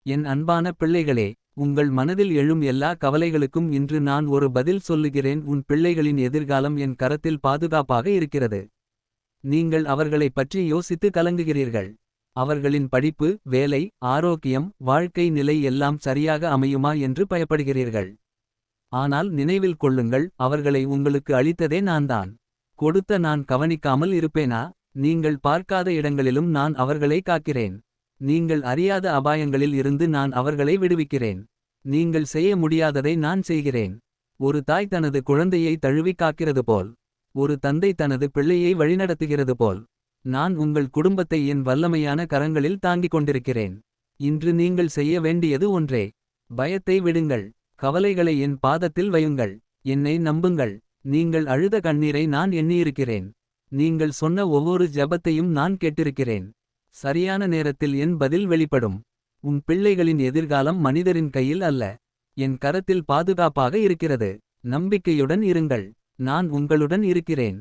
என் அன்பான பிள்ளைகளே, உங்கள் மனதில் எழும் எல்லா கவலைகளுக்கும் இன்று நான் ஒரு பதில் சொல்லுகிறேன். உன் பிள்ளைகளின் எதிர்காலம் என் கரத்தில் பாதுகாப்பாக இருக்கிறது. நீங்கள் அவர்களைப் பற்றி யோசித்து கலங்குகிறீர்கள். அவர்களின் படிப்பு, வேலை, ஆரோக்கியம், வாழ்க்கை நிலை எல்லாம் சரியாக அமையுமா என்று பயப்படுகிறீர்கள். ஆனால் நினைவில் கொள்ளுங்கள், அவர்களை உங்களுக்கு அளித்ததே நான்தான். கொடுத்த நான் கவனிக்காமல் இருப்பேனா? நீங்கள் பார்க்காத இடங்களிலும் நான் அவர்களை காக்கிறேன். நீங்கள் அறியாத அபாயங்களில் இருந்து நான் அவர்களை விடுவிக்கிறேன். நீங்கள் செய்ய முடியாததை நான் செய்கிறேன். ஒரு தாய் தனது குழந்தையை தழுவி காக்கிறது போல், ஒரு தந்தை தனது பிள்ளையை வழிநடத்துகிறது போல், நான் உங்கள் குடும்பத்தை என் வல்லமையான கரங்களில் தாங்கிக் கொண்டிருக்கிறேன். இன்று நீங்கள் செய்ய வேண்டியது ஒன்றே. பயத்தை விடுங்கள். கவலைகளை என் பாதத்தில் வையுங்கள். என்னை நம்புங்கள். நீங்கள் அழுத கண்ணீரை நான் எண்ணியிருக்கிறேன். நீங்கள் சொன்ன ஒவ்வொரு ஜெபத்தையும் நான் கேட்டிருக்கிறேன். சரியான நேரத்தில் என் பதில் வெளிப்படும். உன் பிள்ளைகளின் எதிர்காலம் மனிதரின் கையில் அல்ல, என் கரத்தில் பாதுகாப்பாக இருக்கிறது. நம்பிக்கையுடன் இருங்கள். நான் உங்களுடன் இருக்கிறேன்.